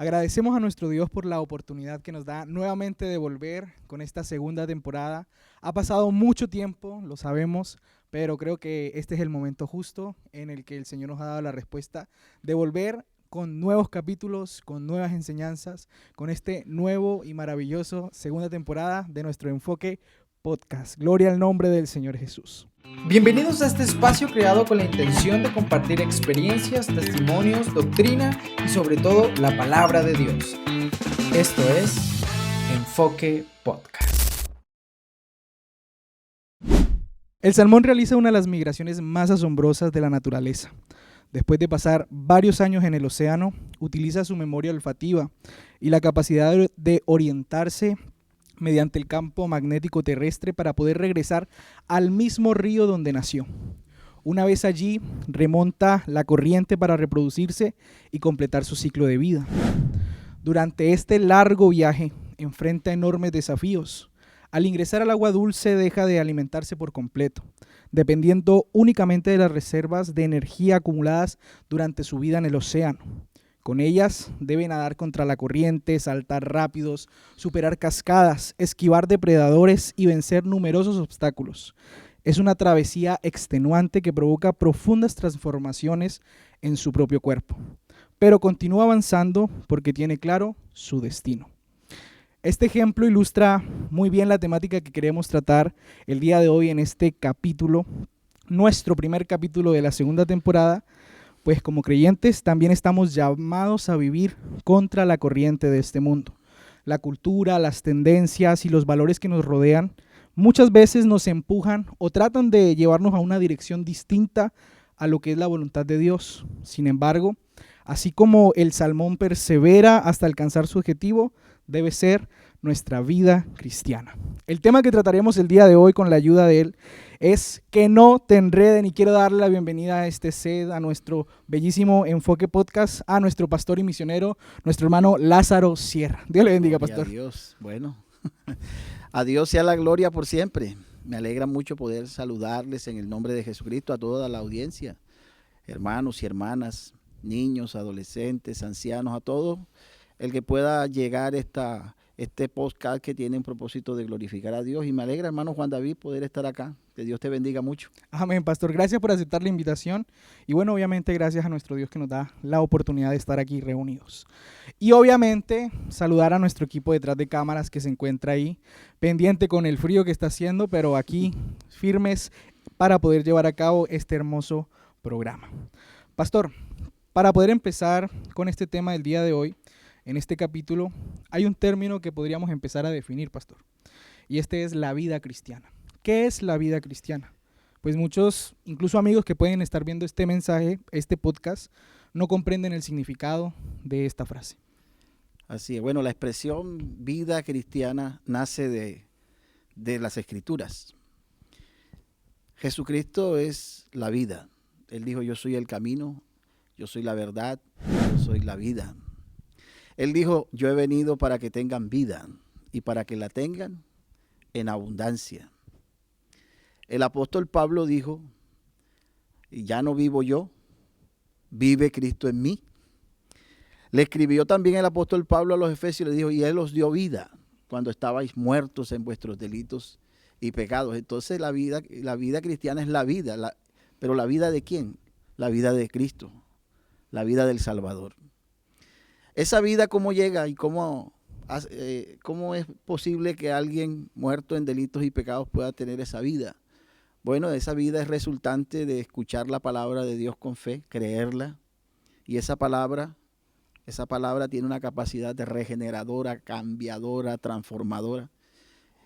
Agradecemos a nuestro Dios por la oportunidad que nos da nuevamente de volver con esta segunda temporada. Ha pasado mucho tiempo, lo sabemos, pero creo que este es el momento justo en el que el Señor nos ha dado la respuesta de volver con nuevos capítulos, con nuevas enseñanzas, con este nuevo y maravilloso segunda temporada de nuestro Enfoque Podcast. Gloria al nombre del Señor Jesús. Bienvenidos a este espacio creado con la intención de compartir experiencias, testimonios, doctrina y sobre todo la palabra de Dios. Esto es Enfoque Podcast. El salmón realiza una de las migraciones más asombrosas de la naturaleza. Después de pasar varios años en el océano, utiliza su memoria olfativa y la capacidad de orientarse mediante el campo magnético terrestre para poder regresar al mismo río donde nació. Una vez allí, remonta la corriente para reproducirse y completar su ciclo de vida. Durante este largo viaje, enfrenta enormes desafíos. Al ingresar al agua dulce, deja de alimentarse por completo, dependiendo únicamente de las reservas de energía acumuladas durante su vida en el océano. Con ellas debe nadar contra la corriente, saltar rápidos, superar cascadas, esquivar depredadores y vencer numerosos obstáculos. Es una travesía extenuante que provoca profundas transformaciones en su propio cuerpo, pero continúa avanzando porque tiene claro su destino. Este ejemplo ilustra muy bien la temática que queremos tratar el día de hoy en este capítulo, nuestro primer capítulo de la segunda temporada. Pues como creyentes también estamos llamados a vivir contra la corriente de este mundo. La cultura, las tendencias y los valores que nos rodean muchas veces nos empujan o tratan de llevarnos a una dirección distinta a lo que es la voluntad de Dios. Sin embargo, así como el salmón persevera hasta alcanzar su objetivo, debe ser nuestra vida cristiana. El tema que trataremos el día de hoy con la ayuda de él es que no te enreden, y quiero darle la bienvenida a este set, a nuestro bellísimo Enfoque Podcast, a nuestro pastor y misionero, nuestro hermano Lázaro Sierra. Dios le bendiga, Gloria pastor. a Dios. Bueno, a Dios sea la gloria por siempre. Me alegra mucho poder saludarles en el nombre de Jesucristo a toda la audiencia, hermanos y hermanas, niños, adolescentes, ancianos, a todos el que pueda llegar este podcast que tiene un propósito de glorificar a Dios. Y me alegra, hermano Juan David, poder estar acá. Que Dios te bendiga mucho. Amén, pastor. Gracias por aceptar la invitación. Y bueno, obviamente gracias a nuestro Dios que nos da la oportunidad de estar aquí reunidos. Y obviamente saludar a nuestro equipo detrás de cámaras que se encuentra ahí, pendiente con el frío que está haciendo, pero aquí firmes para poder llevar a cabo este hermoso programa. Pastor, para poder empezar con este tema del día de hoy, en este capítulo, hay un término que podríamos empezar a definir, pastor. Y este es la vida cristiana. ¿Qué es la vida cristiana? Pues muchos, incluso amigos que pueden estar viendo este mensaje, este podcast, no comprenden el significado de esta frase. Así es. Bueno, la expresión vida cristiana nace de las Escrituras. Jesucristo es la vida. Él dijo, yo soy el camino, yo soy la verdad, yo soy la vida. Él dijo, yo he venido para que tengan vida y para que la tengan en abundancia. El apóstol Pablo dijo, ya no vivo yo, vive Cristo en mí. Le escribió también el apóstol Pablo a los Efesios, le dijo, y Él os dio vida cuando estabais muertos en vuestros delitos y pecados. Entonces la vida cristiana es la vida, pero ¿la vida de quién? La vida de Cristo, la vida del Salvador. Esa vida, ¿cómo llega y cómo es posible que alguien muerto en delitos y pecados pueda tener esa vida? Bueno, esa vida es resultante de escuchar la palabra de Dios con fe, creerla, y esa palabra tiene una capacidad de regeneradora, cambiadora, transformadora,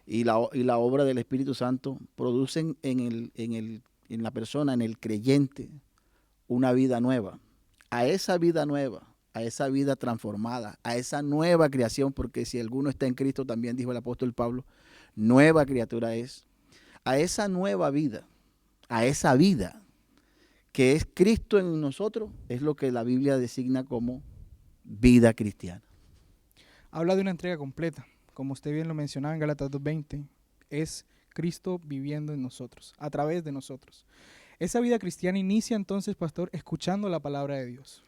y la obra del Espíritu Santo producen en la persona, en el creyente, una vida nueva. A esa vida nueva, a esa vida transformada, a esa nueva creación, porque si alguno está en Cristo, también dijo el apóstol Pablo, nueva criatura es. A esa nueva vida, a esa vida que es Cristo en nosotros, es lo que la Biblia designa como vida cristiana. Habla de una entrega completa, como usted bien lo mencionaba en Gálatas 2:20, es Cristo viviendo en nosotros, a través de nosotros. Esa vida cristiana inicia entonces, pastor, escuchando la palabra de Dios.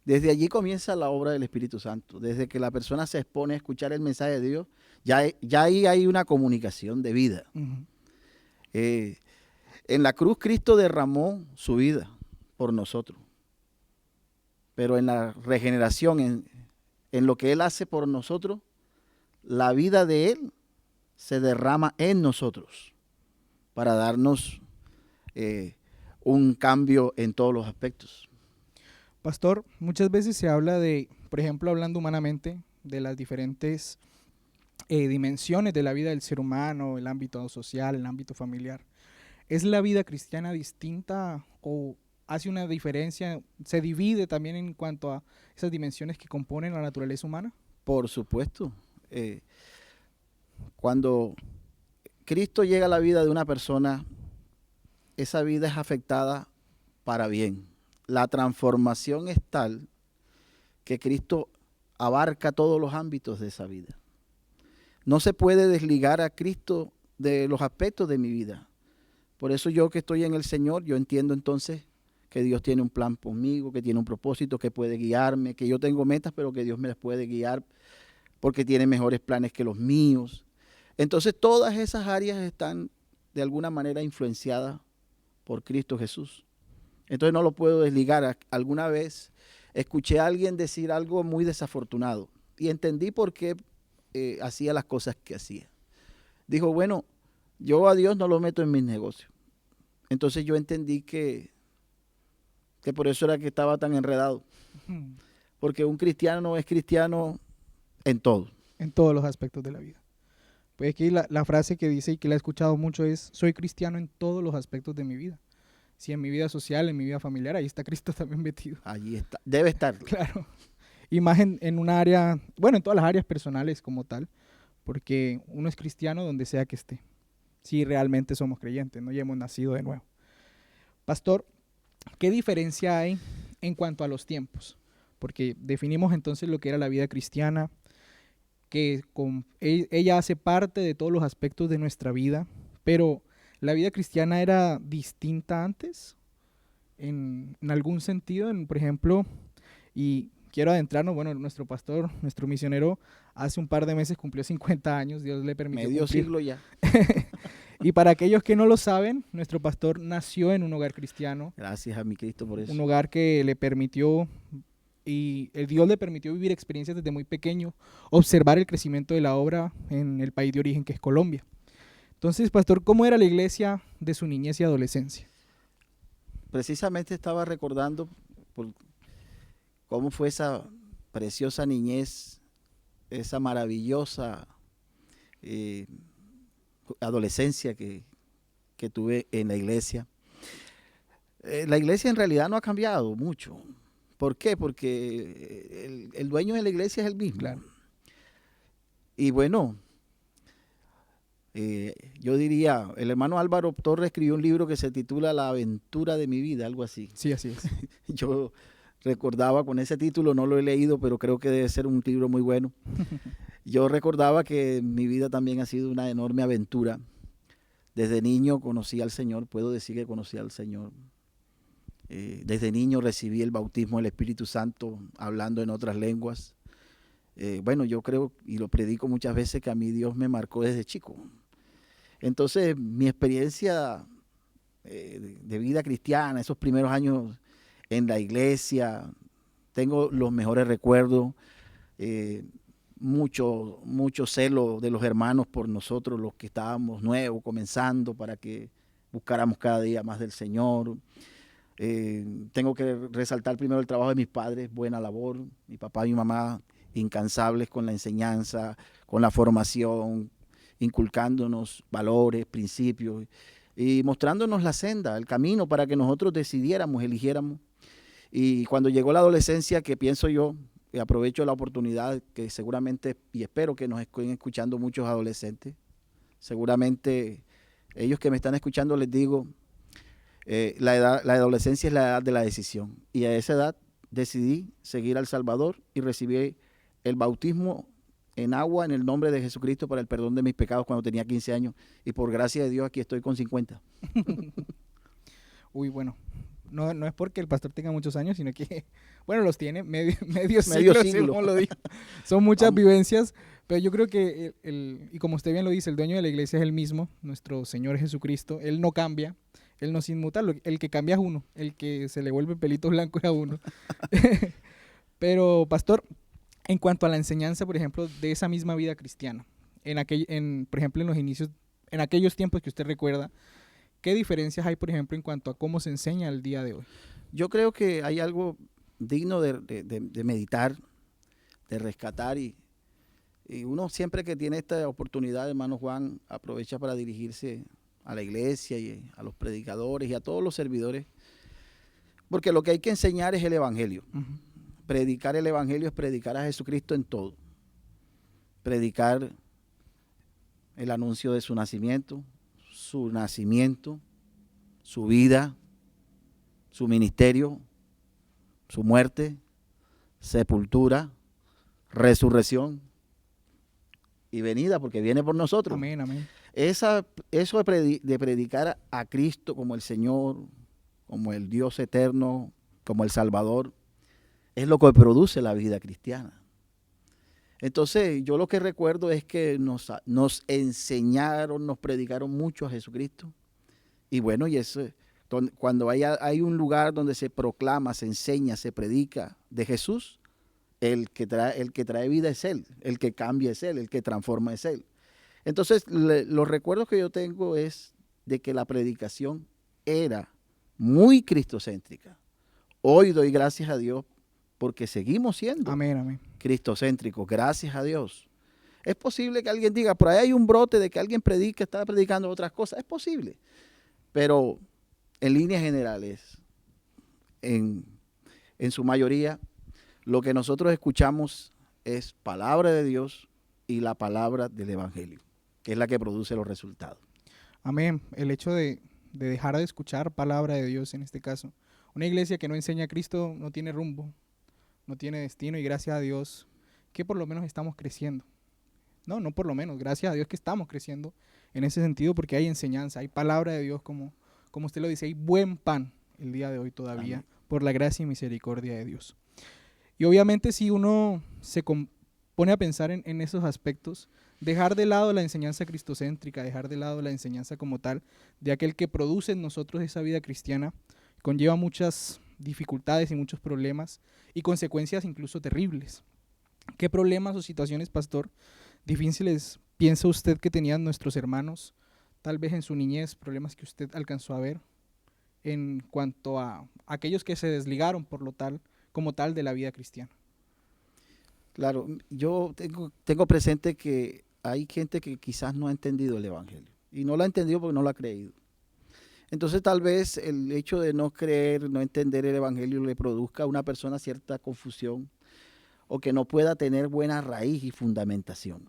Desde allí comienza la obra del Espíritu Santo. Desde que la persona se expone a escuchar el mensaje de Dios, ya ahí hay una comunicación de vida. Ujú. En la cruz Cristo derramó su vida por nosotros. Pero en la regeneración, en lo que Él hace por nosotros, la vida de Él se derrama en nosotros para darnos un cambio en todos los aspectos. Pastor, muchas veces se habla de, por ejemplo, hablando humanamente, de las diferentes dimensiones de la vida del ser humano, el ámbito social, el ámbito familiar. ¿Es la vida cristiana distinta o hace una diferencia? ¿Se divide también en cuanto a esas dimensiones que componen la naturaleza humana? Por supuesto, cuando Cristo llega a la vida de una persona, esa vida es afectada para bien. La transformación es tal que Cristo abarca todos los ámbitos de esa vida. No se puede desligar a Cristo de los aspectos de mi vida. Por eso yo que estoy en el Señor, yo entiendo entonces que Dios tiene un plan conmigo, que tiene un propósito, que puede guiarme, que yo tengo metas, pero que Dios me las puede guiar porque tiene mejores planes que los míos. Entonces todas esas áreas están de alguna manera influenciadas por Cristo Jesús. Entonces no lo puedo desligar. Alguna vez escuché a alguien decir algo muy desafortunado y entendí por qué hacía las cosas que hacía. Dijo, bueno, yo a Dios no lo meto en mis negocios. Entonces yo entendí que por eso era que estaba tan enredado. Porque un cristiano no es cristiano en todo. En todos los aspectos de la vida. Pues aquí la frase que dice y que la he escuchado mucho es, soy cristiano en todos los aspectos de mi vida. Si en mi vida social, en mi vida familiar, ahí está Cristo también metido. Allí está, debe estar. Claro. Y más en una área, bueno, en todas las áreas personales como tal, porque uno es cristiano donde sea que esté. Si realmente somos creyentes, no ya hemos nacido de nuevo. Pastor, ¿qué diferencia hay en cuanto a los tiempos? Porque definimos entonces lo que era la vida cristiana, que ella hace parte de todos los aspectos de nuestra vida, pero ¿la vida cristiana era distinta antes? En algún sentido, por ejemplo, y quiero adentrarnos, bueno, nuestro pastor, nuestro misionero, hace un par de meses cumplió 50 años, Dios le permitió Medio cumplir. siglo ya. Y para aquellos que no lo saben, nuestro pastor nació en un hogar cristiano, Gracias a mi Cristo por eso. un hogar que le permitió, y el Dios le permitió vivir experiencias desde muy pequeño, observar el crecimiento de la obra en el país de origen que es Colombia. Entonces, pastor, ¿cómo era la iglesia de su niñez y adolescencia? Precisamente estaba recordando cómo fue esa preciosa niñez, esa maravillosa adolescencia que tuve en la iglesia. La iglesia en realidad no ha cambiado mucho. ¿Por qué? Porque el dueño de la iglesia es el mismo. Claro. Y bueno, yo diría, el hermano Álvaro Torres escribió un libro que se titula La aventura de mi vida, algo así. Sí, así es. Yo recordaba con ese título, no lo he leído, pero creo que debe ser un libro muy bueno. Yo recordaba que mi vida también ha sido una enorme aventura. Desde niño conocí al Señor, puedo decir que conocí al Señor. Desde niño recibí el bautismo del Espíritu Santo hablando en otras lenguas. Bueno, yo creo y lo predico muchas veces que a mí Dios me marcó desde chico. Entonces, mi experiencia de vida cristiana, esos primeros años en la iglesia, tengo los mejores recuerdos, mucho celo de los hermanos por nosotros, los que estábamos nuevos, comenzando, para que buscáramos cada día más del Señor. Tengo que resaltar primero el trabajo de mis padres, buena labor, mi papá y mi mamá incansables con la enseñanza, con la formación, inculcándonos valores, principios y mostrándonos la senda, el camino para que nosotros decidiéramos, eligiéramos. Y cuando llegó la adolescencia, que pienso yo, y aprovecho la oportunidad que seguramente, y espero que nos estén escuchando muchos adolescentes, seguramente ellos que me están escuchando les digo, la adolescencia es la edad de la decisión. Y a esa edad decidí seguir al Salvador y recibí el bautismo en agua en el nombre de Jesucristo para el perdón de mis pecados cuando tenía 15 años. Y por gracia de Dios aquí estoy con 50. Uy, bueno, No, no es porque el pastor tenga muchos años, sino que, bueno, los tiene medio Medio siglo, siglo. según lo digo. Son muchas Am- vivencias, pero yo creo que, y como usted bien lo dice, el dueño de la iglesia es el mismo, nuestro Señor Jesucristo. Él no cambia, Él no se inmuta. El que cambia es uno, el que se le vuelve pelito blanco es a uno. Pero, pastor, en cuanto a la enseñanza, por ejemplo, de esa misma vida cristiana, por ejemplo, en los inicios, en aquellos tiempos que usted recuerda, ¿qué diferencias hay, por ejemplo, en cuanto a cómo se enseña el día de hoy? Yo creo que hay algo digno de meditar, de rescatar y uno siempre que tiene esta oportunidad, hermano Juan, aprovecha para dirigirse a la iglesia y a los predicadores y a todos los servidores, porque lo que hay que enseñar es el evangelio. Ujú. Predicar el evangelio es predicar a Jesucristo en todo. Predicar el anuncio de su nacimiento, su vida, su ministerio, su muerte, sepultura, resurrección y venida, porque viene por nosotros. Amén, amén. Eso de predicar a Cristo como el Señor, como el Dios eterno, como el Salvador, es lo que produce la vida cristiana. Entonces, yo lo que recuerdo es que nos enseñaron, nos predicaron mucho a Jesucristo. Y bueno, cuando hay un lugar donde se proclama, se enseña, se predica de Jesús, el que trae vida es Él, el que cambia es Él, el que transforma es Él. Entonces, los recuerdos que yo tengo es de que la predicación era muy cristocéntrica. Hoy doy gracias a Dios porque seguimos siendo Amén, amén. cristocéntricos, gracias a Dios. Es posible que alguien diga, por ahí hay un brote de que alguien está predicando otras cosas, es posible. Pero en líneas generales, en su mayoría, lo que nosotros escuchamos es palabra de Dios y la palabra del Evangelio, que es la que produce los resultados. Amén. El hecho de dejar de escuchar palabra de Dios en este caso. Una iglesia que no enseña a Cristo no tiene rumbo, no tiene destino, y gracias a Dios que por lo menos estamos creciendo. No por lo menos, gracias a Dios que estamos creciendo en ese sentido, porque hay enseñanza, hay palabra de Dios, como usted lo dice, hay buen pan el día de hoy todavía, Amén. por la gracia y misericordia de Dios. Y obviamente si uno se pone a pensar en esos aspectos, dejar de lado la enseñanza cristocéntrica, dejar de lado la enseñanza como tal, de aquel que produce en nosotros esa vida cristiana, conlleva muchas dificultades y muchos problemas y consecuencias incluso terribles. ¿Qué problemas o situaciones, pastor, difíciles piensa usted que tenían nuestros hermanos, tal vez en su niñez, problemas que usted alcanzó a ver en cuanto a aquellos que se desligaron como tal de la vida cristiana? Claro, yo tengo presente que hay gente que quizás no ha entendido el Evangelio y no lo ha entendido porque no lo ha creído. Entonces tal vez el hecho de no creer, no entender el Evangelio le produzca a una persona cierta confusión o que no pueda tener buena raíz y fundamentación.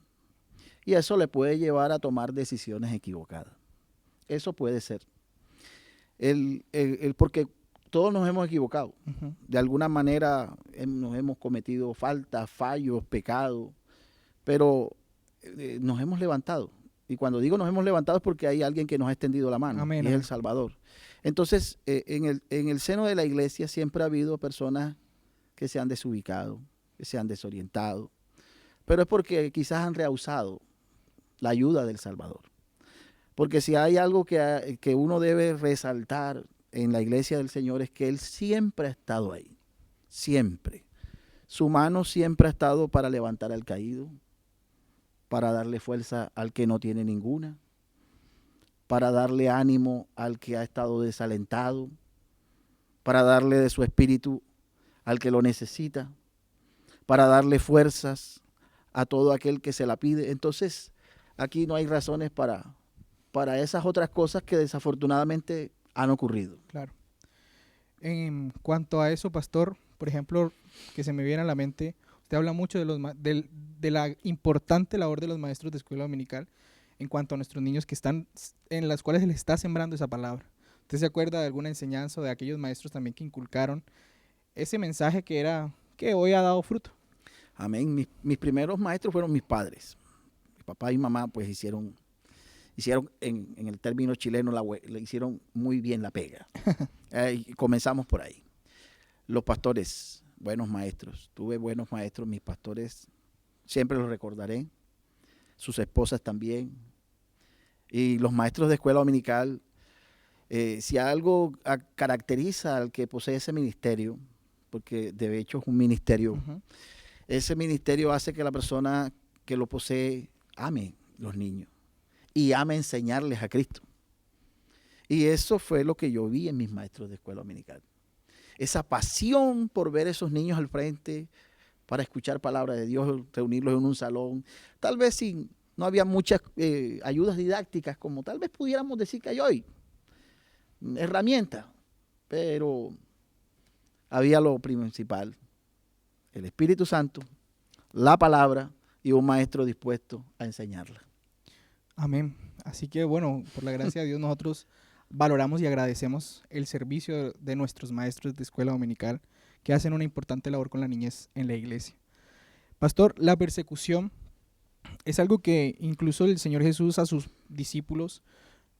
Y eso le puede llevar a tomar decisiones equivocadas. Eso puede ser. Porque todos nos hemos equivocado. Uh-huh. De alguna manera nos hemos cometido faltas, fallos, pecados, pero nos hemos levantado. Y cuando digo nos hemos levantado es porque hay alguien que nos ha extendido la mano, Amén, y es amén. el Salvador. Entonces, en el seno de la iglesia siempre ha habido personas que se han desubicado, que se han desorientado, pero es porque quizás han rehusado la ayuda del Salvador. Porque si hay algo que uno debe resaltar en la iglesia del Señor es que Él siempre ha estado ahí, siempre. Su mano siempre ha estado para levantar al caído, para darle fuerza al que no tiene ninguna, para darle ánimo al que ha estado desalentado, para darle de su espíritu al que lo necesita, para darle fuerzas a todo aquel que se la pide. Entonces, aquí no hay razones para esas otras cosas que desafortunadamente han ocurrido. Claro. En cuanto a eso, pastor, por ejemplo, que se me viene a la mente, usted habla mucho de la importante labor de los maestros de escuela dominical en cuanto a nuestros niños en las cuales se les está sembrando esa palabra. ¿Usted se acuerda de alguna enseñanza o de aquellos maestros también que inculcaron ese mensaje que hoy ha dado fruto? Amén. Mis primeros maestros fueron mis padres. Mi papá y mamá pues hicieron hicieron, en el término chileno, le hicieron muy bien la pega. Y comenzamos por ahí. Los pastores, buenos maestros. Tuve buenos maestros, mis pastores, siempre los recordaré. Sus esposas también. Y los maestros de escuela dominical, si algo caracteriza al que posee ese ministerio, porque de hecho es un ministerio, ese ministerio hace que la persona que lo posee ame los niños y ame enseñarles a Cristo. Y eso fue lo que yo vi en mis maestros de escuela dominical. Esa pasión por ver a esos niños al frente, para escuchar palabra de Dios, reunirlos en un salón, tal vez no había muchas ayudas didácticas como tal vez pudiéramos decir que hay hoy, herramientas, pero había lo principal, el Espíritu Santo, la palabra y un maestro dispuesto a enseñarla. Amén. Así que bueno, por la gracia de Dios nosotros valoramos y agradecemos el servicio de nuestros maestros de escuela dominical que hacen una importante labor con la niñez en la iglesia. Pastor, la persecución es algo que incluso el Señor Jesús a sus discípulos,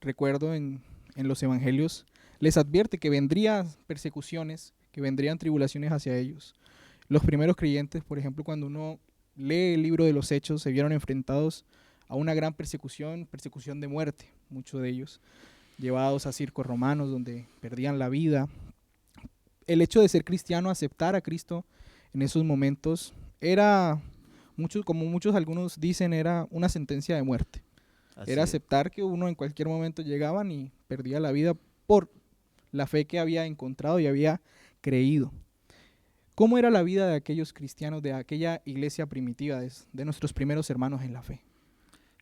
recuerdo en los evangelios, les advierte que vendrían persecuciones, que vendrían tribulaciones hacia ellos. Los primeros creyentes, por ejemplo, cuando uno lee el libro de los Hechos, se vieron enfrentados a una gran persecución de muerte, muchos de ellos, llevados a circos romanos donde perdían la vida. El hecho de ser cristiano, aceptar a Cristo en esos momentos, era, como algunos dicen, era una sentencia de muerte. Era aceptar que uno en cualquier momento llegaban y perdía la vida por la fe que había encontrado y había creído. ¿Cómo era la vida de aquellos cristianos, de aquella iglesia primitiva, de nuestros primeros hermanos en la fe?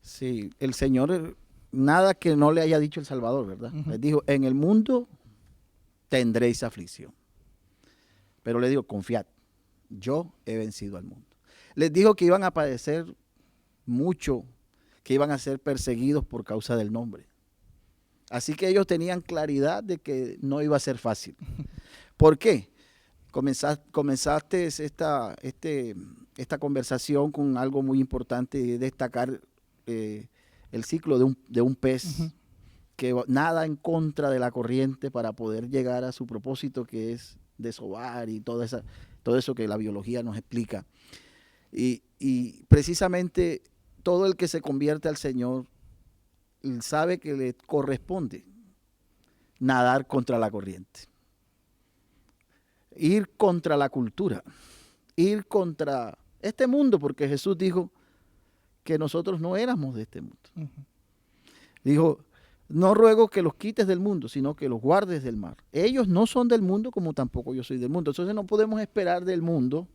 Sí, el Señor, nada que no le haya dicho el Salvador, ¿verdad? Les dijo, en el mundo tendréis aflicción. Pero le digo, confiad, yo he vencido al mundo. Les dijo que iban a padecer mucho, que iban a ser perseguidos por causa del nombre. Así que ellos tenían claridad de que no iba a ser fácil. ¿Por qué? Comenzaste esta conversación con algo muy importante, destacar el ciclo de un pez que nada en contra de la corriente para poder llegar a su propósito, que es desovar y todo eso que la biología nos explica. Y precisamente todo el que se convierte al Señor sabe que le corresponde nadar contra la corriente, ir contra la cultura, ir contra este mundo, porque Jesús dijo que nosotros no éramos de este mundo. Dijo, no ruego que los quites del mundo, sino que los guardes del mal. Ellos no son del mundo como tampoco yo soy del mundo. Entonces no podemos esperar del mundo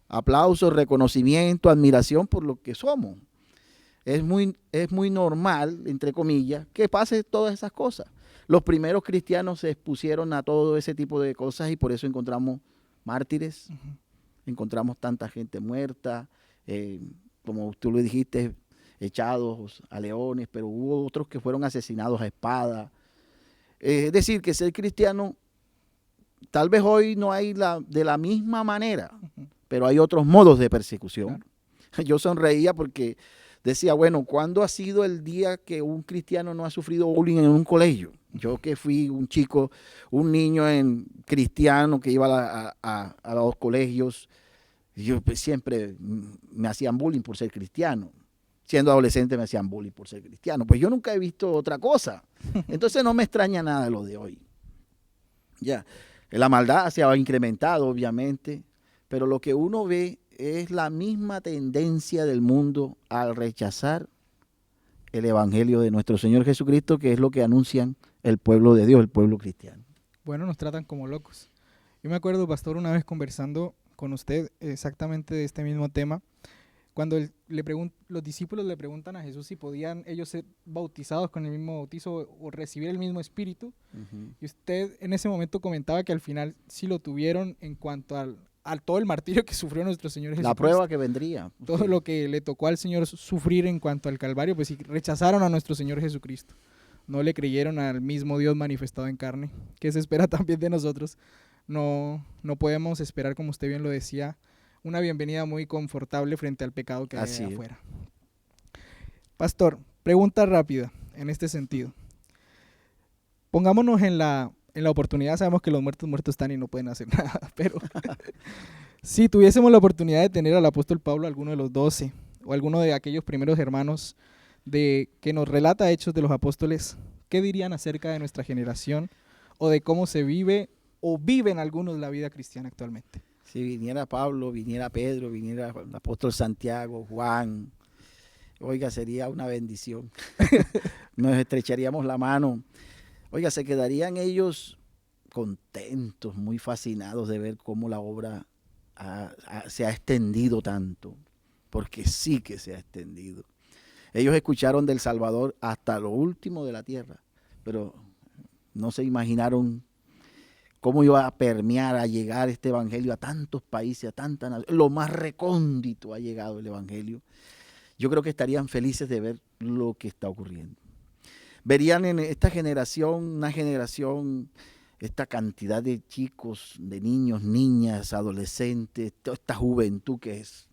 aplausos, reconocimiento, admiración por lo que somos. Es muy normal, entre comillas, que pase todas esas cosas. Los primeros cristianos se expusieron a todo ese tipo de cosas y por eso encontramos mártires, encontramos tanta gente muerta, como tú lo dijiste, echados a leones, pero hubo otros que fueron asesinados a espada. Es decir, que ser cristiano, tal vez hoy no hay de la misma manera, pero hay otros modos de persecución. Claro. Yo sonreía porque decía, bueno, ¿cuándo ha sido el día que un cristiano no ha sufrido bullying en un colegio? Yo que fui un niño cristiano que iba a los colegios, yo pues, siempre me hacían bullying por ser cristiano. Siendo adolescente me hacían bullying por ser cristiano. Pues yo nunca he visto otra cosa. Entonces no me extraña nada lo de hoy. Ya, la maldad se ha incrementado, obviamente, pero lo que uno ve es la misma tendencia del mundo al rechazar el evangelio de nuestro Señor Jesucristo, que es lo que anuncian el pueblo de Dios, el pueblo cristiano. Bueno, nos tratan como locos. Yo me acuerdo, pastor, una vez conversando con usted exactamente de este mismo tema, cuando los discípulos le preguntan a Jesús si podían ellos ser bautizados con el mismo bautizo o recibir el mismo espíritu, y usted en ese momento comentaba que al final sí lo tuvieron en cuanto al todo el martirio que sufrió nuestro Señor Jesucristo. La prueba que vendría. Todo lo que le tocó al Señor sufrir en cuanto al Calvario, pues sí, rechazaron a nuestro Señor Jesucristo. No le creyeron al mismo Dios manifestado en carne, que se espera también de nosotros. No podemos esperar, como usted bien lo decía, una bienvenida muy confortable frente al pecado que hay afuera. Pastor, Pregunta rápida en este sentido. Pongámonos en la oportunidad, sabemos que los muertos están y no pueden hacer nada, pero si tuviésemos la oportunidad de tener al apóstol Pablo, alguno de los 12, o alguno de aquellos primeros hermanos que nos relata Hechos de los Apóstoles, ¿qué dirían acerca de nuestra generación o de cómo se vive o viven algunos la vida cristiana actualmente? Si viniera Pablo, viniera Pedro, viniera el apóstol Santiago, Juan, oiga, sería una bendición. Nos estrecharíamos la mano. Oiga, se quedarían ellos contentos, muy fascinados de ver cómo la obra se ha extendido tanto, porque sí que se ha extendido. Ellos escucharon del Salvador hasta lo último de la tierra, pero no se imaginaron cómo iba a permear, a llegar este evangelio a tantos países, a tantas naciones. Lo más recóndito ha llegado el evangelio. Yo creo que estarían felices de ver lo que está ocurriendo. Verían en esta generación, esta cantidad de chicos, de niños, niñas, adolescentes, toda esta juventud que es.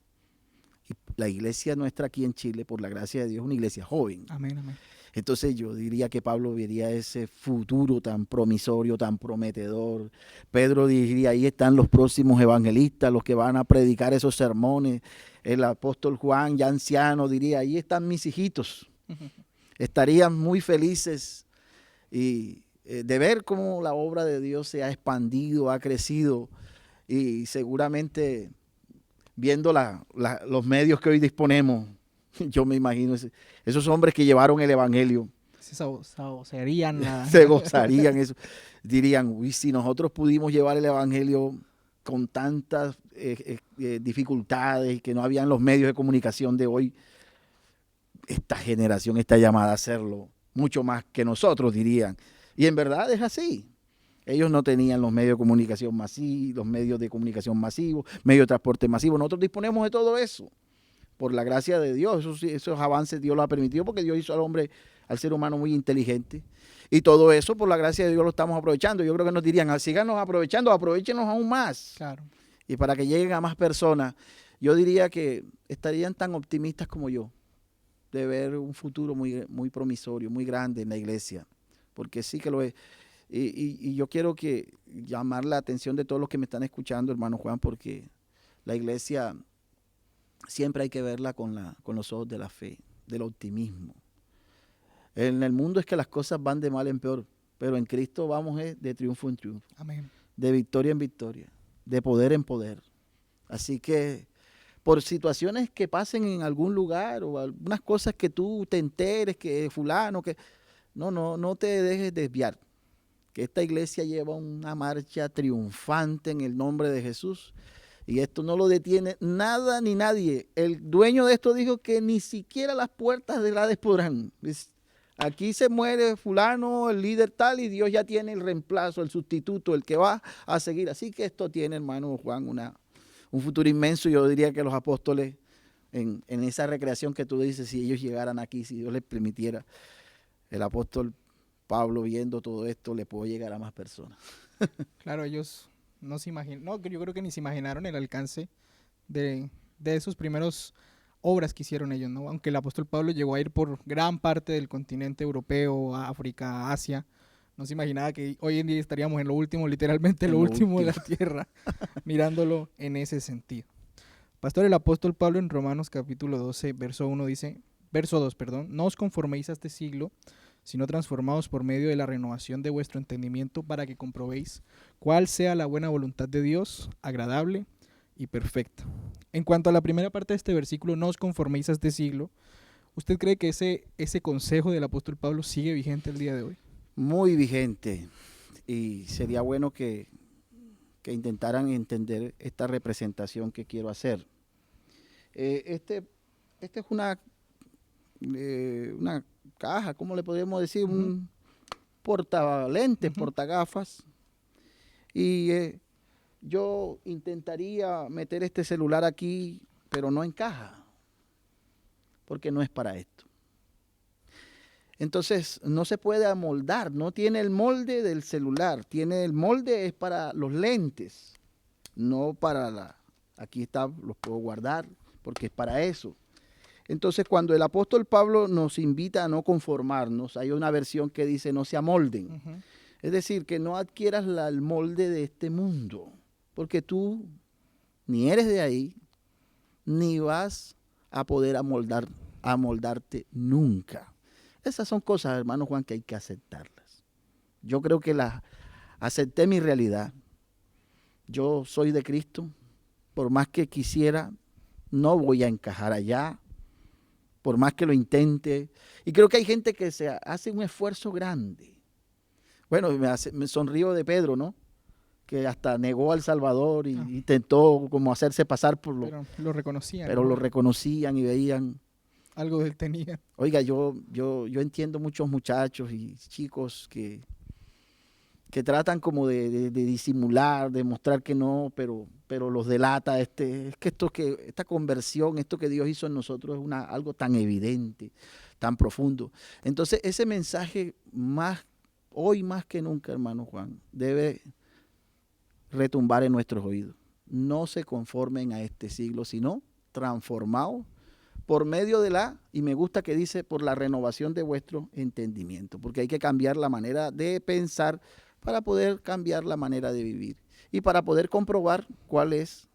Y la iglesia nuestra aquí en Chile, por la gracia de Dios, es una iglesia joven. Amén, amén. Entonces yo diría que Pablo vería ese futuro tan promisorio, tan prometedor. Pedro diría, ahí están los próximos evangelistas, los que van a predicar esos sermones. El apóstol Juan, ya anciano, diría, ahí están mis hijitos. Estarían muy felices de ver cómo la obra de Dios se ha expandido, ha crecido, y seguramente viendo los medios que hoy disponemos, yo me imagino esos hombres que llevaron el evangelio. Se gozarían. Se gozarían eso. Dirían, uy, si nosotros pudimos llevar el evangelio con tantas dificultades, que no habían los medios de comunicación de hoy, esta generación está llamada a hacerlo mucho más que nosotros, dirían. Y en verdad es así. Ellos no tenían los medios de comunicación masivos, medios de transporte masivos. Nosotros disponemos de todo eso. Por la gracia de Dios, esos avances Dios lo ha permitido porque Dios hizo al ser humano muy inteligente. Y todo eso, por la gracia de Dios, lo estamos aprovechando. Yo creo que nos dirían, síganos aprovechando, aprovéchenos aún más. Claro. Y para que lleguen a más personas, yo diría que estarían tan optimistas como yo, de ver un futuro muy, muy promisorio, muy grande en la iglesia. Porque sí que lo es. Y yo quiero llamar la atención de todos los que me están escuchando, hermano Juan, porque la iglesia siempre hay que verla con los ojos de la fe, del optimismo. En el mundo es que las cosas van de mal en peor, pero en Cristo vamos de triunfo en triunfo. Amén. De victoria en victoria, de poder en poder. Así que por situaciones que pasen en algún lugar o algunas cosas que tú te enteres, que fulano, no te dejes desviar. Que esta iglesia lleva una marcha triunfante en el nombre de Jesús. Y esto no lo detiene nada ni nadie. El dueño de esto dijo que ni siquiera las puertas del Hades podrán. Aquí se muere fulano, el líder tal, y Dios ya tiene el reemplazo, el sustituto, el que va a seguir. Así que esto tiene, hermano Juan, un futuro inmenso. Yo diría que los apóstoles, en esa recreación que tú dices, si ellos llegaran aquí, si Dios les permitiera, el apóstol Pablo viendo todo esto le puede llegar a más personas. Claro, ellos no se imaginan, yo creo que ni se imaginaron el alcance de esos primeros obras que hicieron ellos, ¿no? Aunque el apóstol Pablo llegó a ir por gran parte del continente europeo, África, Asia, no se imaginaba que hoy en día estaríamos en lo último, literalmente lo último de la tierra, mirándolo en ese sentido. Pastor, el apóstol Pablo en Romanos capítulo 12, verso 2, no os conforméis a este siglo, sino transformados por medio de la renovación de vuestro entendimiento para que comprobéis cuál sea la buena voluntad de Dios, agradable y perfecta. En cuanto a la primera parte de este versículo, no os conforméis a este siglo, ¿usted cree que ese consejo del apóstol Pablo sigue vigente el día de hoy? Muy vigente, y sería bueno que intentaran entender esta representación que quiero hacer. Este es una caja, ¿cómo le podríamos decir? Un portalentes, portagafas. Y yo intentaría meter este celular aquí, pero no en caja, porque no es para esto. Entonces, no se puede amoldar, no tiene el molde del celular, tiene el molde es para los lentes, no para aquí está, los puedo guardar, porque es para eso. Entonces, cuando el apóstol Pablo nos invita a no conformarnos, hay una versión que dice no se amolden. Ujú. Es decir, que no adquieras el molde de este mundo, porque tú ni eres de ahí, ni vas a poder amoldarte nunca. Esas son cosas, hermano Juan, que hay que aceptarlas. Yo creo que acepté mi realidad. Yo soy de Cristo. Por más que quisiera, no voy a encajar allá. Por más que lo intente. Y creo que hay gente que se hace un esfuerzo grande. Bueno, me sonrío de Pedro, ¿no? Que hasta negó al Salvador y intentó como hacerse pasar por Pero lo reconocían, pero ¿no? lo reconocían y veían. Algo de él tenía. Oiga, yo entiendo muchos muchachos y chicos que tratan como de disimular, de mostrar que no, pero los delata. Es que esta conversión, esto que Dios hizo en nosotros es algo tan evidente, tan profundo. Entonces, ese mensaje hoy más que nunca, hermano Juan, debe retumbar en nuestros oídos. No se conformen a este siglo, sino transformados por medio y me gusta que dice, por la renovación de vuestro entendimiento, porque hay que cambiar la manera de pensar para poder cambiar la manera de vivir y para poder comprobar cuál es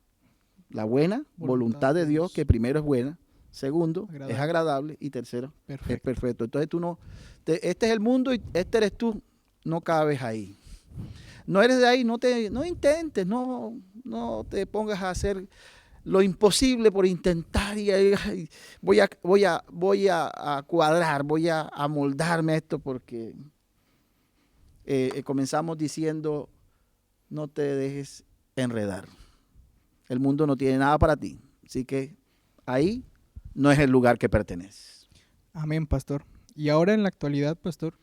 la buena voluntad de Dios, que primero es buena, segundo es agradable y tercero es perfecto. Entonces este es el mundo y este eres tú, no cabes ahí. No eres de ahí, no intentes, no te pongas a hacer lo imposible por intentar y voy a cuadrar, voy a amoldarme a esto, porque comenzamos diciendo no te dejes enredar. El mundo no tiene nada para ti, así que ahí no es el lugar que perteneces. Amén, pastor. Y ahora en la actualidad, pastor,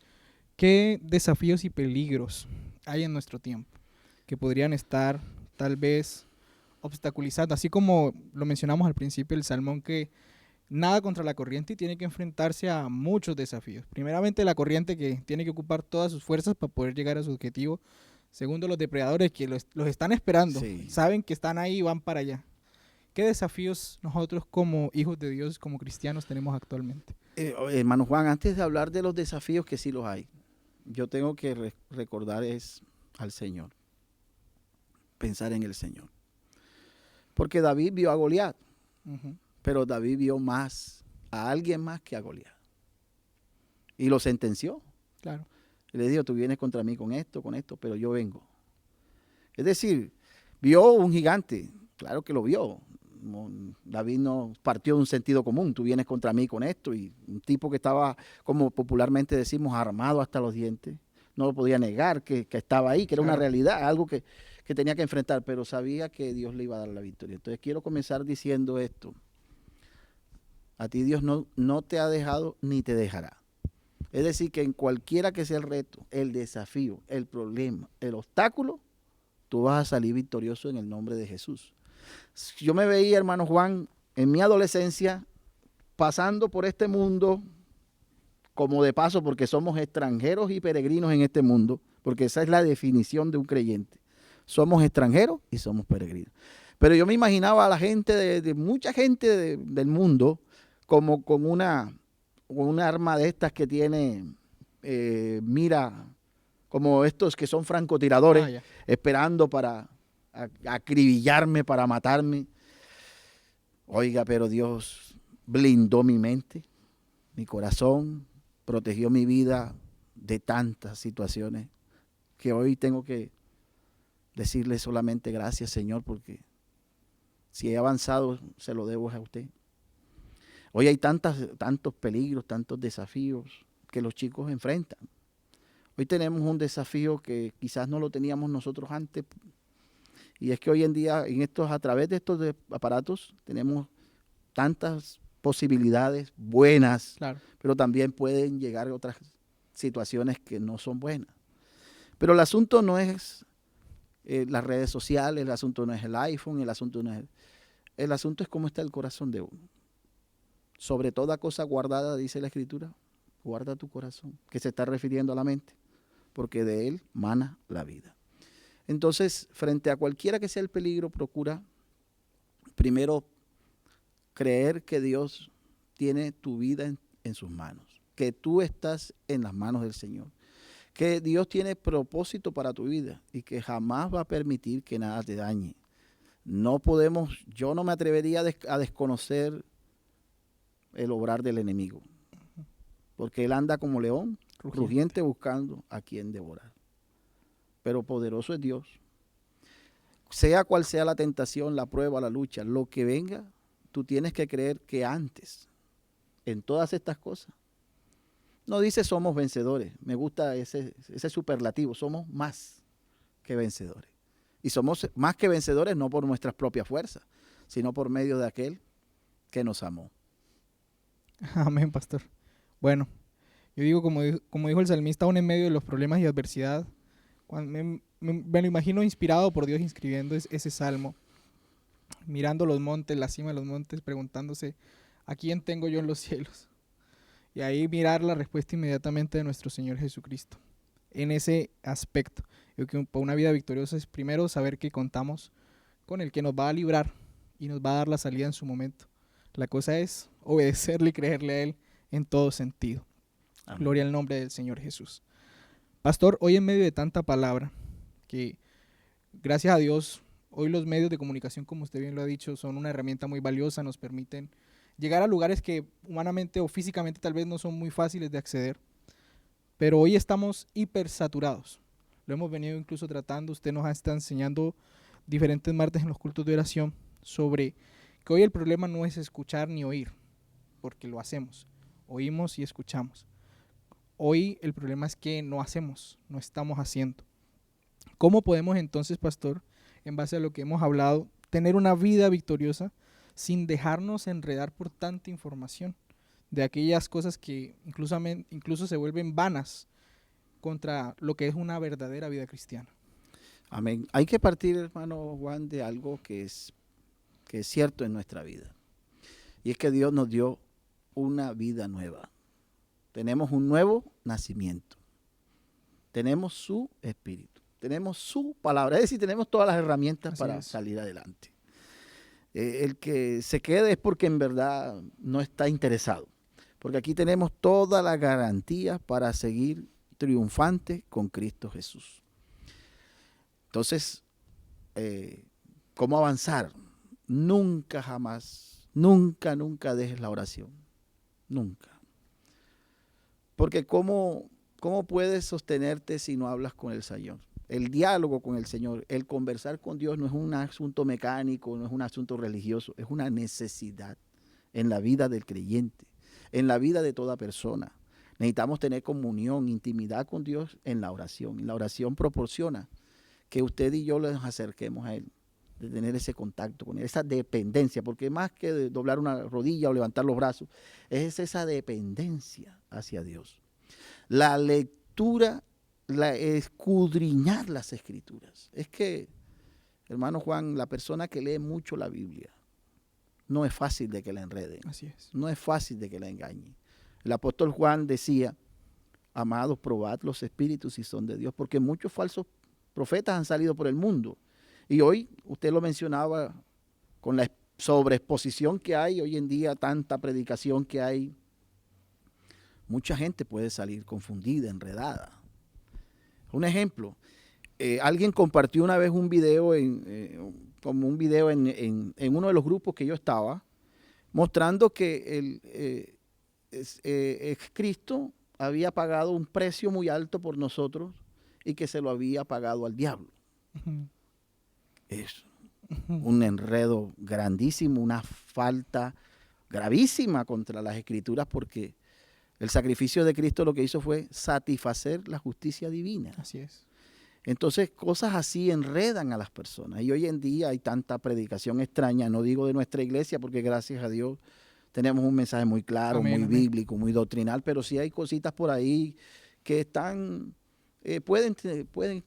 ¿qué desafíos y peligros hay en nuestro tiempo que podrían estar tal vez obstaculizando, así como lo mencionamos al principio del salmón, que nada contra la corriente y tiene que enfrentarse a muchos desafíos? Primeramente, la corriente, que tiene que ocupar todas sus fuerzas para poder llegar a su objetivo. Segundo, los depredadores, que los están esperando, Sí. saben que están ahí y van para allá. ¿Qué desafíos nosotros como hijos de Dios, como cristianos, tenemos actualmente? Hermano Juan, antes de hablar de los desafíos, que sí los hay, yo tengo que recordar al Señor, pensar en el Señor. Porque David vio a Goliat, pero David vio a alguien más que a Goliat. Y lo sentenció. Claro. Y le dijo, tú vienes contra mí con esto, pero yo vengo. Es decir, vio un gigante, claro que lo vio. David no partió de un sentido común, tú vienes contra mí con esto, y un tipo que estaba, como popularmente decimos, armado hasta los dientes, no lo podía negar que estaba ahí, que era una realidad, algo que tenía que enfrentar, pero sabía que Dios le iba a dar la victoria. Entonces quiero comenzar diciendo esto: a ti Dios no te ha dejado ni te dejará. Es decir, que en cualquiera que sea el reto, el desafío, el problema, el obstáculo, tú vas a salir victorioso en el nombre de Jesús. Yo me veía, hermano Juan, en mi adolescencia, pasando por este mundo como de paso, porque somos extranjeros y peregrinos en este mundo, porque esa es la definición de un creyente. Somos extranjeros y somos peregrinos. Pero yo me imaginaba a la gente, mucha gente del mundo, como con una arma de estas que tiene mira, como estos que son francotiradores, esperando para acribillarme, para matarme. Oiga, pero Dios blindó mi mente, mi corazón, protegió mi vida de tantas situaciones que hoy tengo que decirle solamente gracias, Señor, porque si he avanzado, se lo debo a usted. Hoy hay tantos peligros, tantos desafíos que los chicos enfrentan. Hoy tenemos un desafío que quizás no lo teníamos nosotros antes, y es que hoy en día, a través de estos aparatos, tenemos tantas posibilidades buenas, pero también pueden llegar otras situaciones que no son buenas. Pero el asunto no es las redes sociales, el asunto no es el iPhone, el asunto es cómo está el corazón de uno. Sobre toda cosa guardada, dice la Escritura, guarda tu corazón, que se está refiriendo a la mente, porque de él mana la vida. Entonces, frente a cualquiera que sea el peligro, procura primero creer que Dios tiene tu vida en sus manos, que tú estás en las manos del Señor, que Dios tiene propósito para tu vida y que jamás va a permitir que nada te dañe. No podemos, yo no me atrevería a desconocer el obrar del enemigo, porque él anda como león, rugiente buscando a quien devorar. Pero poderoso es Dios. Sea cual sea la tentación, la prueba, la lucha, lo que venga, tú tienes que creer que antes, en todas estas cosas, no dice somos vencedores, me gusta ese superlativo, somos más que vencedores. Y somos más que vencedores no por nuestras propias fuerzas, sino por medio de aquel que nos amó. Amén, pastor. Bueno, yo digo como dijo el salmista, aún en medio de los problemas y adversidad, me lo imagino inspirado por Dios escribiendo ese salmo, mirando los montes, la cima de los montes, preguntándose, ¿a quién tengo yo en los cielos? Y ahí mirar la respuesta inmediatamente de nuestro Señor Jesucristo. En ese aspecto, yo creo que para una vida victoriosa es primero saber que contamos con el que nos va a librar y nos va a dar la salida en su momento. La cosa es obedecerle y creerle a Él en todo sentido. Amén. Gloria al nombre del Señor Jesús. Pastor, hoy en medio de tanta palabra, que gracias a Dios, hoy los medios de comunicación, como usted bien lo ha dicho, son una herramienta muy valiosa, nos permiten llegar a lugares que humanamente o físicamente tal vez no son muy fáciles de acceder, pero hoy estamos hipersaturados. Lo hemos venido incluso tratando, usted nos está enseñando diferentes martes en los cultos de oración sobre que hoy el problema no es escuchar ni oír, porque lo hacemos, oímos y escuchamos. Hoy el problema es que no hacemos, no estamos haciendo. ¿Cómo podemos entonces, pastor, en base a lo que hemos hablado, tener una vida victoriosa sin dejarnos enredar por tanta información de aquellas cosas que incluso se vuelven vanas contra lo que es una verdadera vida cristiana? Amén. Hay que partir, hermano Juan, de algo que es cierto en nuestra vida. Y es que Dios nos dio una vida nueva. Tenemos un nuevo nacimiento. Tenemos su espíritu. Tenemos su palabra. Es decir, tenemos todas las herramientas para salir adelante. El que se quede es porque en verdad no está interesado. Porque aquí tenemos todas las garantías para seguir triunfante con Cristo Jesús. Entonces, ¿cómo avanzar? Nunca, jamás, nunca dejes la oración. Nunca. Porque ¿cómo puedes sostenerte si no hablas con el Señor? El diálogo con el Señor, el conversar con Dios no es un asunto mecánico, no es un asunto religioso, es una necesidad en la vida del creyente, en la vida de toda persona. Necesitamos tener comunión, intimidad con Dios en la oración. Y la oración proporciona que usted y yo nos acerquemos a Él, de tener ese contacto con Él, esa dependencia, porque más que de doblar una rodilla o levantar los brazos, es esa dependencia hacia Dios. La lectura, escudriñar las Escrituras. Es que, hermano Juan, la persona que lee mucho la Biblia, no es fácil de que la enreden. Así es. No es fácil de que la engañen. El apóstol Juan decía, amados, probad los espíritus si son de Dios, porque muchos falsos profetas han salido por el mundo. Y hoy, usted lo mencionaba, con la sobreexposición que hay hoy en día, tanta predicación que hay, mucha gente puede salir confundida, enredada. Un ejemplo, alguien compartió una vez un video, en uno de los grupos que yo estaba, mostrando que Cristo había pagado un precio muy alto por nosotros y que se lo había pagado al diablo. Es un enredo grandísimo, una falta gravísima contra las Escrituras, porque el sacrificio de Cristo lo que hizo fue satisfacer la justicia divina. Así es. Entonces, cosas así enredan a las personas. Y hoy en día hay tanta predicación extraña, no digo de nuestra iglesia, porque gracias a Dios tenemos un mensaje muy claro, amén, muy bíblico, muy doctrinal, pero sí hay cositas por ahí que pueden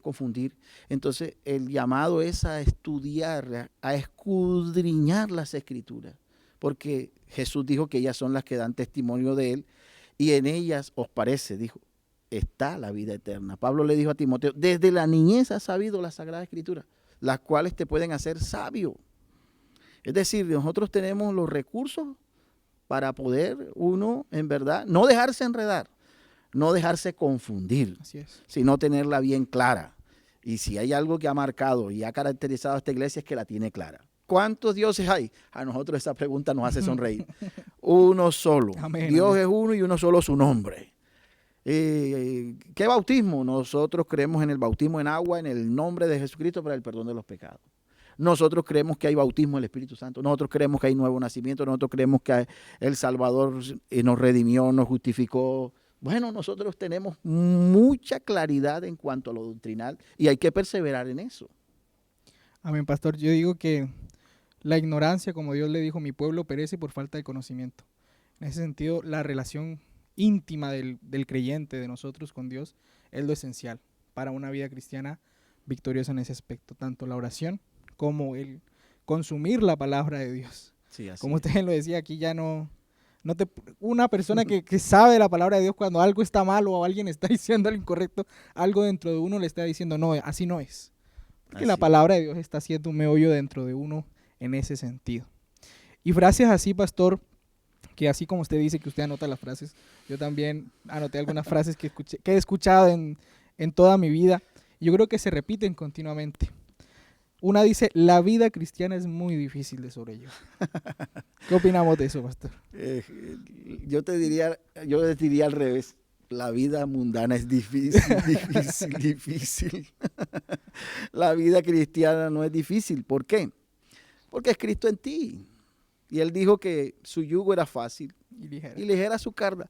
confundir. Entonces, el llamado es a estudiar, a escudriñar las Escrituras, porque Jesús dijo que ellas son las que dan testimonio de Él, y en ellas, os parece, dijo, está la vida eterna. Pablo le dijo a Timoteo, desde la niñez has sabido las Sagradas Escrituras, las cuales te pueden hacer sabio. Es decir, nosotros tenemos los recursos para poder uno, en verdad, no dejarse enredar, no dejarse confundir, Así es. sino tenerla bien clara. Y si hay algo que ha marcado y ha caracterizado a esta iglesia es que la tiene clara. ¿Cuántos dioses hay? A nosotros esa pregunta nos hace sonreír. Uno solo. Amén, Dios amén. es uno y uno solo su nombre. ¿Qué bautismo? Nosotros creemos en el bautismo en agua, en el nombre de Jesucristo para el perdón de los pecados. Nosotros creemos que hay bautismo del Espíritu Santo. Nosotros creemos que hay nuevo nacimiento. Nosotros creemos que el Salvador nos redimió, nos justificó. Bueno, nosotros tenemos mucha claridad en cuanto a lo doctrinal y hay que perseverar en eso. Amén, pastor. Yo digo que la ignorancia, como Dios le dijo, mi pueblo perece por falta de conocimiento. En ese sentido, la relación íntima del creyente, de nosotros con Dios, es lo esencial para una vida cristiana victoriosa en ese aspecto. Tanto la oración como el consumir la palabra de Dios. Sí, así Como es. usted lo decía, aquí ya una persona que sabe la palabra de Dios cuando algo está mal o alguien está diciendo algo incorrecto, algo dentro de uno le está diciendo, no, así no es. Porque la Así es. palabra de Dios está haciendo un meollo dentro de uno en ese sentido. Y frases así, pastor, que así como usted dice que usted anota las frases, yo también anoté algunas frases que he escuchado en toda mi vida. Y yo creo que se repiten continuamente. Una dice, la vida cristiana es muy difícil de sobrellevar. ¿Qué opinamos de eso, pastor? Yo les diría al revés. La vida mundana es difícil, difícil, difícil. La vida cristiana no es difícil. ¿Por qué? Porque es Cristo en ti. Y Él dijo que su yugo era fácil Y ligera. y ligera su carga.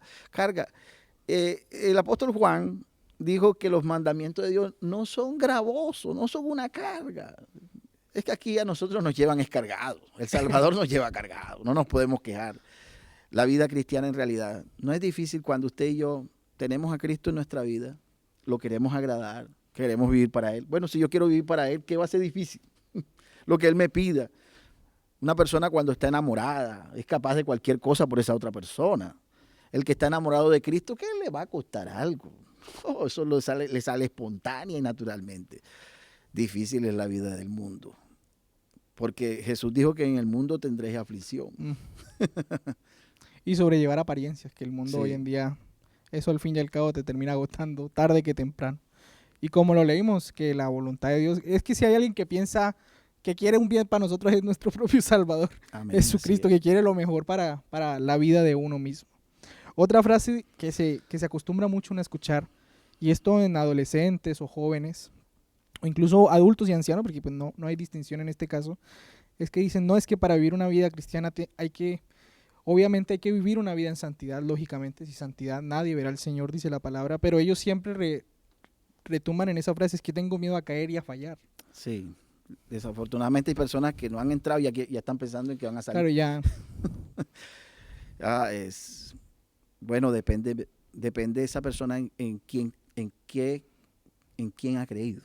El apóstol Juan dijo que los mandamientos de Dios no son gravosos, no son una carga. Es que aquí a nosotros nos llevan cargados. El Salvador nos lleva cargados, no nos podemos quejar. La vida cristiana en realidad no es difícil cuando usted y yo tenemos a Cristo en nuestra vida, lo queremos agradar, queremos vivir para Él. Bueno, si yo quiero vivir para Él, ¿qué va a ser difícil? Lo que Él me pida. Una persona cuando está enamorada es capaz de cualquier cosa por esa otra persona. El que está enamorado de Cristo, ¿qué le va a costar algo? Oh, eso le sale espontánea y naturalmente. Difícil es la vida del mundo. Porque Jesús dijo que en el mundo tendréis aflicción. Y sobrellevar apariencias, que el mundo Sí. hoy en día, eso al fin y al cabo te termina agotando tarde que temprano. Y como lo leímos, que la voluntad de Dios, es que si hay alguien que piensa que quiere un bien para nosotros es nuestro propio Salvador, Amén, Jesucristo, así es. que quiere lo mejor para la vida de uno mismo. Otra frase que se acostumbra mucho a escuchar, y esto en adolescentes o jóvenes, o incluso adultos y ancianos, porque pues no hay distinción en este caso, es que dicen, no, es que para vivir una vida cristiana obviamente hay que vivir una vida en santidad, lógicamente, sin santidad nadie verá al Señor, dice la palabra, pero ellos siempre retumban en esa frase, es que tengo miedo a caer y a fallar. Sí. Desafortunadamente hay personas que no han entrado y ya están pensando en que van a salir. Claro, ya, Bueno, depende de esa persona en quién ha creído.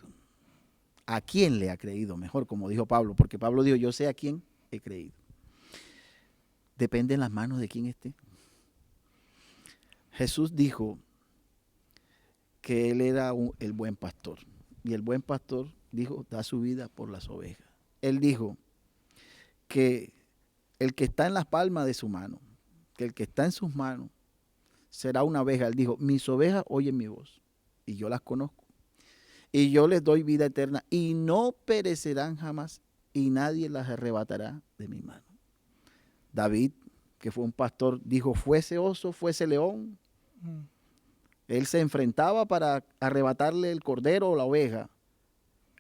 A quién le ha creído, mejor, como dijo Pablo, porque Pablo dijo, yo sé a quién he creído. Depende en las manos de quién esté. Jesús dijo que Él era el buen pastor. Y el buen pastor dijo, da su vida por las ovejas. Él dijo que el que está en las palmas de su mano, que el que está en sus manos, será una oveja. Él dijo, mis ovejas oyen mi voz y yo las conozco. Y yo les doy vida eterna y no perecerán jamás y nadie las arrebatará de mi mano. David, que fue un pastor, dijo, fuese oso, fuese león. Él se enfrentaba para arrebatarle el cordero o la oveja.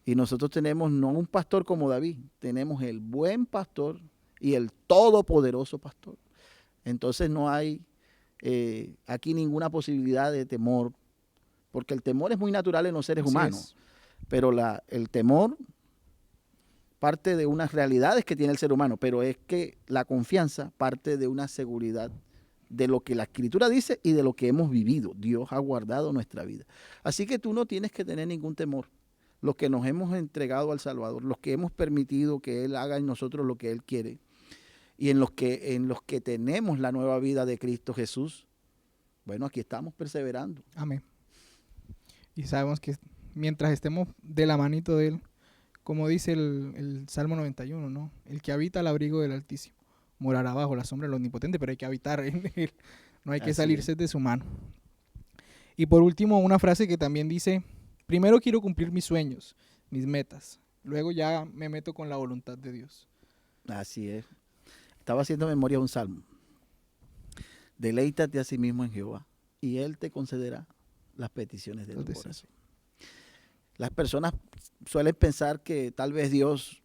Y nosotros tenemos no un pastor como David, tenemos el buen pastor y el todopoderoso pastor. Entonces no hay aquí ninguna posibilidad de temor, porque el temor es muy natural en los seres así humanos, es. pero el temor parte de unas realidades que tiene el ser humano, pero es que la confianza parte de una seguridad de lo que la Escritura dice y de lo que hemos vivido. Dios ha guardado nuestra vida. Así que tú no tienes que tener ningún temor. Los que nos hemos entregado al Salvador, los que hemos permitido que Él haga en nosotros lo que Él quiere, y en los que tenemos la nueva vida de Cristo Jesús, bueno, aquí estamos perseverando. Amén. Y sabemos que mientras estemos de la manito de Él, como dice el Salmo 91, ¿no? El que habita al abrigo del Altísimo morará bajo la sombra del Omnipotente, pero hay que habitar en él, no hay que Así salirse de su mano. Y por último, una frase que también dice, primero quiero cumplir mis sueños, mis metas, luego ya me meto con la voluntad de Dios. Así es. Estaba haciendo memoria de un salmo. Deleítate a sí mismo en Jehová y Él te concederá las peticiones de tu corazón. Las personas suelen pensar que tal vez Dios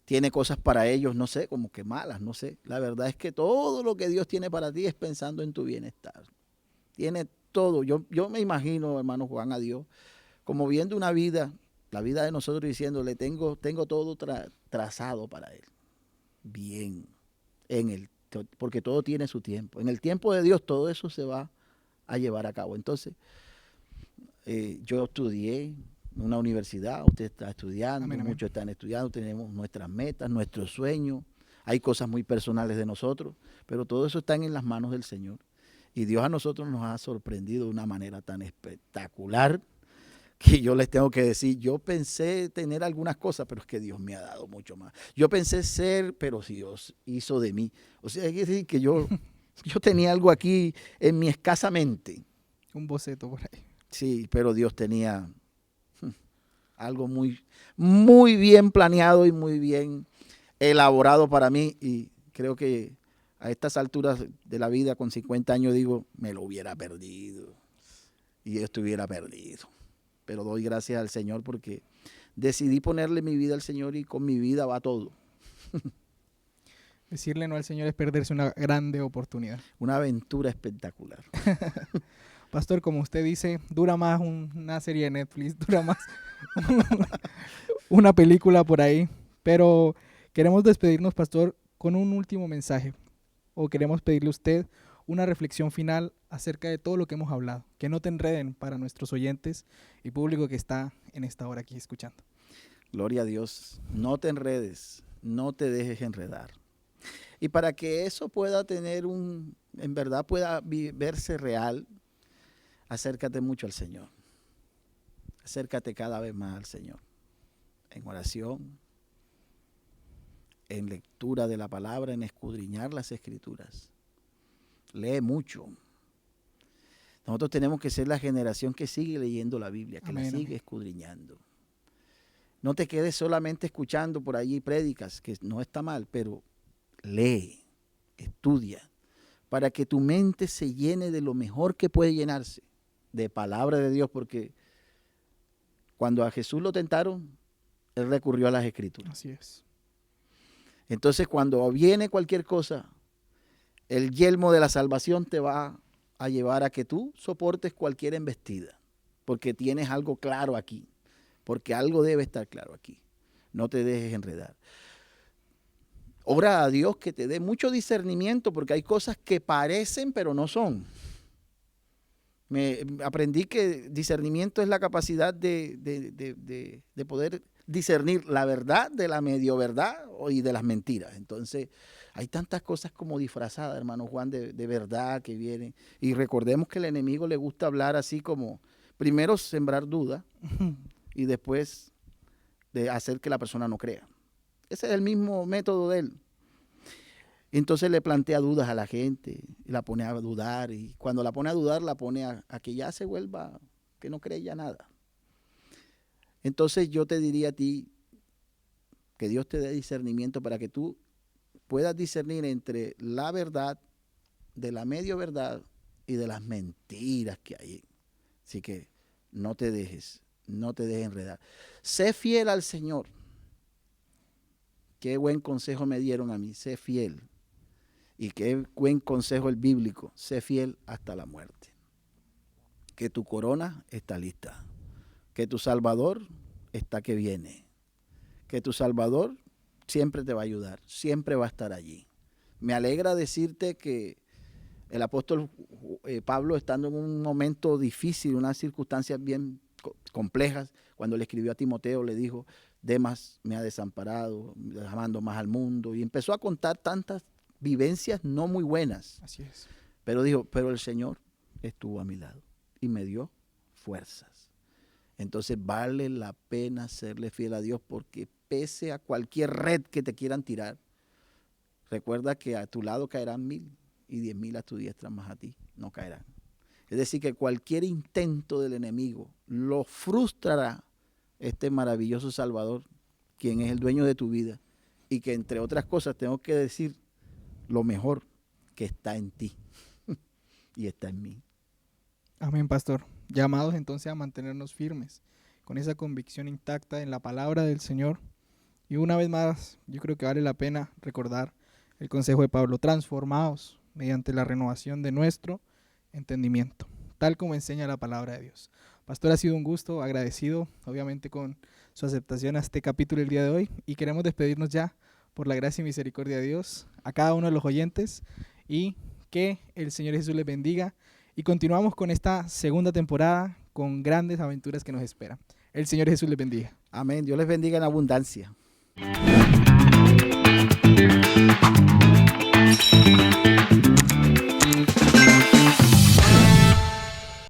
tiene cosas para ellos, no sé, como que malas, no sé. La verdad es que todo lo que Dios tiene para ti es pensando en tu bienestar. Tiene todo. Yo me imagino, hermano Juan, a Dios como viendo una vida, la vida de nosotros, diciéndole, tengo todo trazado para Él. Bien, porque todo tiene su tiempo. En el tiempo de Dios todo eso se va a llevar a cabo. Entonces, yo estudié en una universidad, usted está estudiando, Amén, amén. Muchos están estudiando, tenemos nuestras metas, nuestros sueños, hay cosas muy personales de nosotros, pero todo eso está en las manos del Señor. Y Dios a nosotros nos ha sorprendido de una manera tan espectacular que yo les tengo que decir, yo pensé tener algunas cosas, pero es que Dios me ha dado mucho más. Yo pensé ser, pero Dios hizo de mí. O sea, hay que decir que yo tenía algo aquí en mi escasa mente. Un boceto por ahí. Sí, pero Dios tenía algo muy, muy bien planeado y muy bien elaborado para mí. Y creo que a estas alturas de la vida, con 50 años, digo, me lo hubiera perdido. Y yo estuviera perdido. Pero doy gracias al Señor porque decidí ponerle mi vida al Señor y con mi vida va todo. Decirle no al Señor es perderse una grande oportunidad. Una aventura espectacular. Pastor, como usted dice, dura más una serie de Netflix, dura más una película por ahí. Pero queremos despedirnos, Pastor, con un último mensaje. O queremos pedirle a usted una reflexión final acerca de todo lo que hemos hablado. Que no te enreden para nuestros oyentes y público que está en esta hora aquí escuchando. Gloria a Dios. No te enredes, no te dejes enredar. Y para que eso pueda tener en verdad pueda verse real, acércate mucho al Señor. Acércate cada vez más al Señor. En oración, en lectura de la palabra, en escudriñar las escrituras. Lee mucho. Nosotros tenemos que ser la generación que sigue leyendo la Biblia, que Amén, la sigue amén. escudriñando. No te quedes solamente escuchando por allí prédicas, que no está mal, pero lee, estudia, para que tu mente se llene de lo mejor que puede llenarse, de palabra de Dios, porque cuando a Jesús lo tentaron, Él recurrió a las escrituras. Así es. Entonces, cuando viene cualquier cosa, el yelmo de la salvación te va a llevar a que tú soportes cualquier embestida, porque tienes algo claro aquí, porque algo debe estar claro aquí. No te dejes enredar. Ora a Dios que te dé mucho discernimiento, porque hay cosas que parecen pero no son. Aprendí que discernimiento es la capacidad de poder discernir la verdad de la medio verdad y de las mentiras. Entonces, hay tantas cosas como disfrazadas, hermano Juan, de verdad que vienen. Y recordemos que el enemigo le gusta hablar así como, primero sembrar duda y después de hacer que la persona no crea. Ese es el mismo método de él. Entonces le plantea dudas a la gente, y la pone a dudar, y cuando la pone a dudar, la pone a que ya se vuelva, que no cree ya nada. Entonces yo te diría a ti, que Dios te dé discernimiento para que tú puedas discernir entre la verdad, de la medio verdad y de las mentiras que hay. Así que no te dejes enredar. Sé fiel al Señor. Qué buen consejo me dieron a mí, sé fiel. Y qué buen consejo el bíblico, sé fiel hasta la muerte. Que tu corona está lista, que tu Salvador está que viene, que tu Salvador siempre te va a ayudar, siempre va a estar allí. Me alegra decirte que el apóstol Pablo, estando en un momento difícil, unas circunstancias bien complejas, cuando le escribió a Timoteo, le dijo, Demas me ha desamparado, amando más al mundo, y empezó a contar tantas vivencias no muy buenas. Así es. Pero dijo, pero el Señor estuvo a mi lado y me dio fuerzas. Entonces vale la pena serle fiel a Dios, porque pese a cualquier red que te quieran tirar, recuerda que a tu lado caerán 1000 y 10.000 a tu diestra, más a ti no caerán. Es decir, que cualquier intento del enemigo lo frustrará este maravilloso Salvador, quien es el dueño de tu vida, y que entre otras cosas tengo que decir lo mejor, que está en ti y está en mí. Amén, pastor. Llamados entonces a mantenernos firmes, con esa convicción intacta en la palabra del Señor. Y una vez más, yo creo que vale la pena recordar el consejo de Pablo: transformaos mediante la renovación de nuestro entendimiento, tal como enseña la palabra de Dios. Pastor, ha sido un gusto, agradecido obviamente con su aceptación a este capítulo el día de hoy, y queremos despedirnos ya, por la gracia y misericordia de Dios, a cada uno de los oyentes, y que el Señor Jesús les bendiga. Y continuamos con esta segunda temporada con grandes aventuras que nos esperan. El Señor Jesús les bendiga. Amén. Dios les bendiga en abundancia.